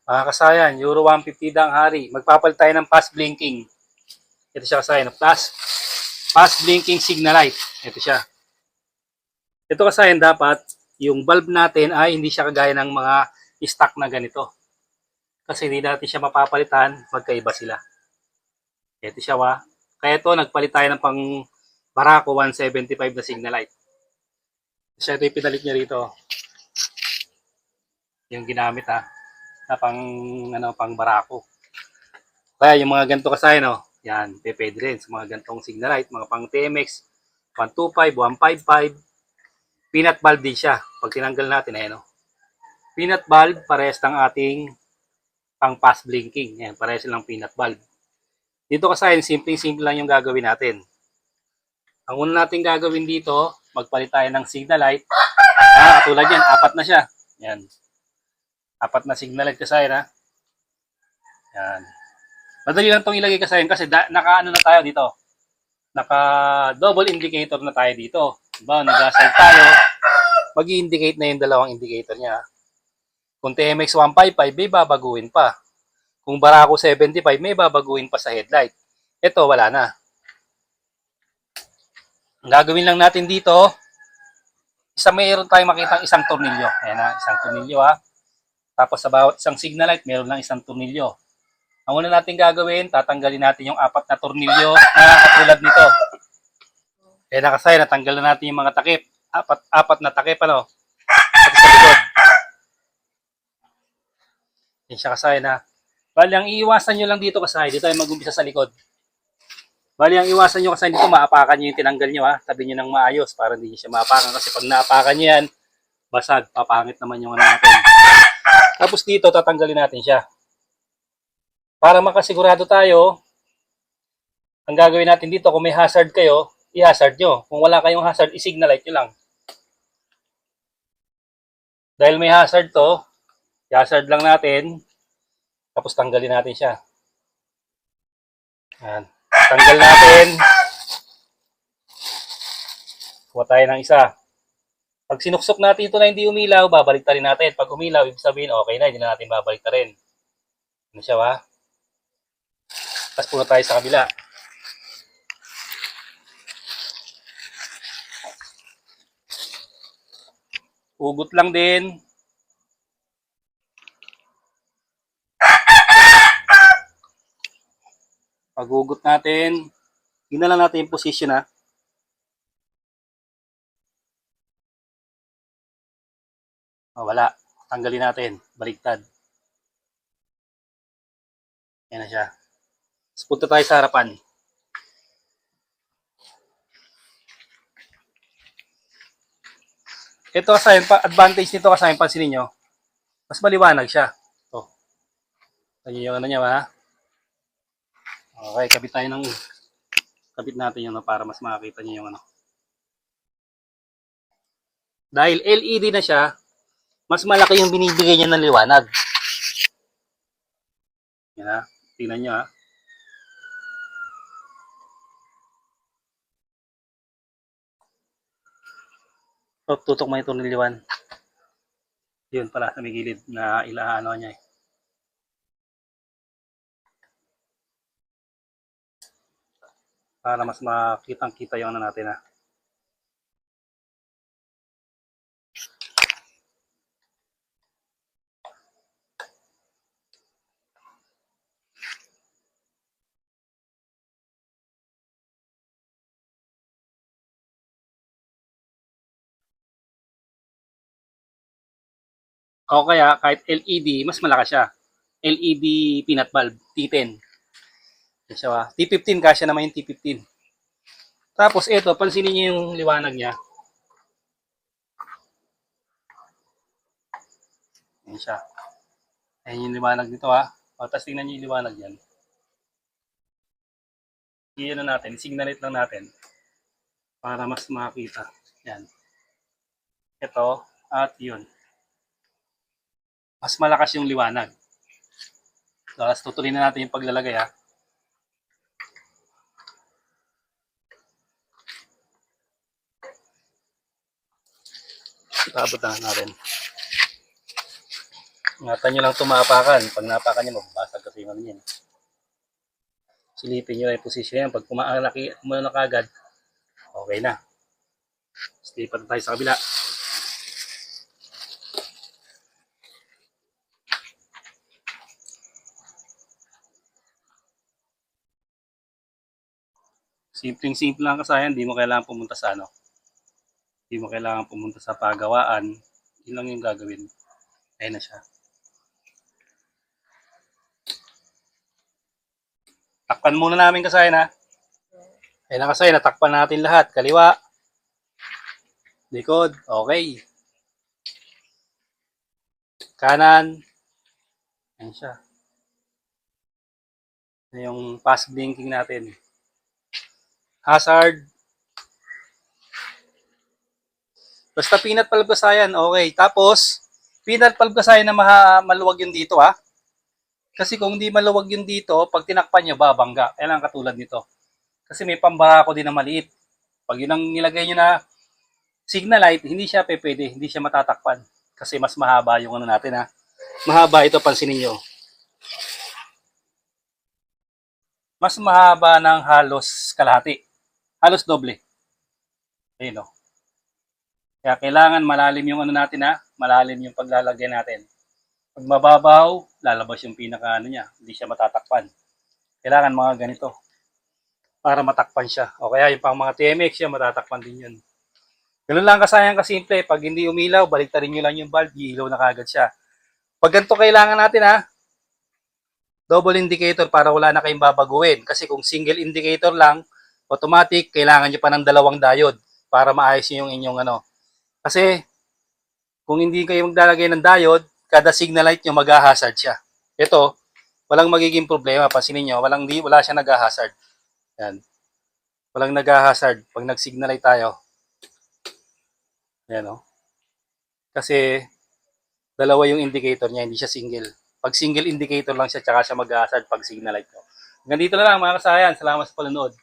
Mga kasayan, Euro 150 dang hari. Magpapalit tayo ng fast blinking. Ito siya kasayan, fast blinking signal light. Ito siya. Ito kasayan, dapat yung bulb natin ay hindi siya kagaya ng mga stock na ganito. Kasi hindi natin siya mapapalitan, magkaiba sila. Ito siya Kaya ito, nagpalit tayo ng pang Barako 175 na signal light. Siya ito yung pinalit niya rito. Yung ginamit na pang Barako. Kaya yung mga ganito kasayan, yan, pwede rin sa mga gantong signal light, mga pang TMX, 125, 155, peanut bulb din siya. Pag tinanggal natin, ayan peanut bulb, parehas ng ating pang fast blinking. Ayan, parehas lang peanut bulb. Dito kasayan, simple lang yung gagawin natin. Ang una natin gagawin dito, magpalit tayo ng signal light. Katulad yan, 4 na siya. Yan. 4 na signal light kasayan Yan. Madali lang itong ilagay kasayan kasi naka-ano na tayo dito. Naka-double indicator na tayo dito. Diba, nag-aside tayo, mag-i-indicate na yung dalawang indicator niya. Kung TMX 155, may babaguhin pa. Kung Barako 75, may babaguhin pa sa headlight. Ito, wala na. Ang gagawin lang natin dito, mayroon tayong makitang isang tornilyo. Ayan isang tornilyo Tapos sa bawat isang signal light, mayroon lang isang tornilyo. Ang una natin gagawin, tatanggalin natin yung 4 na tornilyo na katulad nito. Nakasaya, natanggal na natin yung mga takip. Apat na takip, Pati sa likod. Yan siya kasaya Bali, ang iiwasan nyo lang dito kasaya, dito ay mag-umpisa sa likod. Bali, ang iwasan nyo kasaya dito, maapakan nyo yung tinanggal nyo Tabi nyo ng maayos para hindi nyo siya maapakan. Kasi pag naapakan nyo yan, basag, papangit naman yung natin. Tapos dito, tatanggalin natin siya. Para makasigurado tayo, ang gagawin natin dito, kung may hazard kayo, i-hazard nyo. Kung wala kayong hazard, i-signal light nyo lang. Dahil may hazard to, i-hazard lang natin, tapos tanggalin natin siya. Yan. Tanggal natin. Kuha tayo ng isa. Pag sinuksok natin ito na hindi umilaw, babalik ta rin natin. Pag umilaw, ibig sabihin, okay na, hindi na natin babalik ta rin. Ano siya Tapos punta tayo sa kabila. Ugot lang din. Pag-ugot natin, yun lang natin yung position wala. Tanggalin natin. Baliktad. Yan na siya. Tapos punta tayo sa harapan. Ito kasi, advantage nito kasi, pansinin nyo, mas maliwanag siya. Ito. Kaya yung ano niya Okay, kabit natin yung para mas makakita niyo yung Dahil LED na siya, mas malaki yung binibigay niya ng liwanag. Yan tingnan nyo tutok mo ito ng liwan. Yun pala sa may gilid na ilaano niya Para mas makitang-kita yung natin O kaya, kahit LED, mas malakas siya. LED peanut bulb, T10. Siya T15, kasya naman yung T15. Tapos ito, pansinin niyo yung liwanag niya. Ayan siya. Ayan yung liwanag nito Tapos tingnan niyo yung liwanag yan. Iyan na natin, signalit lang natin para mas makita. Yan. Ito at yun. Mas malakas yung liwanag. Tapos tutuloy na natin yung paglalagay Ipaabot na natin. Ingatan nyo lang tumapakan. Pag napakan nyo, mababasag kasi yung ano yan. Silipin nyo lang yung posisyon yan. Pag kumano na kagad, okay na. Lipat na tayo sa kabila. Simpleng-simple lang kasayan, di mo kailangan pumunta sa ano. Di mo kailangan pumunta sa pagawaan. Yun lang yung gagawin. Ayun na siya. Takpan muna namin kasayan ha. Ayun na kasayan, natakpan natin lahat. Kaliwa. Likod. Okay. Kanan. Ayun siya. Yung fast blinking natin. Hazard. Basta peanut valve kasayan, okay. Tapos, peanut valve kasayan na maluwag yung dito ha. Kasi kung hindi maluwag yung dito, pag tinakpan nyo, babangga. Kailangan katulad nito. Kasi may pambarako din na maliit. Pag yun ang nilagay nyo na signal light, hindi siya pwede, hindi siya matatakpan. Kasi mas mahaba yung ano natin ha. Mahaba ito, pansinin nyo. Mas mahaba ng halos kalahati. Halos doble. Ayun o. Kaya kailangan malalim yung ano natin ha. Malalim yung paglalagay natin. Pag mababaw, lalabas yung pinaka ano niya. Hindi siya matatakpan. Kailangan mga ganito. Para matakpan siya. O kaya yung pang mga TMX siya, matatakpan din yun. Ganun lang kasayang kasimple. Pag hindi umilaw, baliktarin nyo lang yung bulb, ilaw na kagad siya. Pag ganito kailangan natin ha, double indicator para wala na kayong babaguhin. Kasi kung single indicator lang, automatic, kailangan nyo pa ng dalawang diode para maayos yung inyong ano. Kasi kung hindi kayo maglalagay ng diode, kada signal light nyo mag-hazard siya. Ito, walang magiging problema. Pansinin nyo, wala siya nag-hazard. Yan. Walang nag-hazard pag nag-signal light tayo. Yan o. Kasi dalawa yung indicator niya, hindi siya single. Pag single indicator lang siya, tsaka siya mag-hazard pag signal light ko. Hanggang dito na lang mga kasayan. Salamat sa panonood.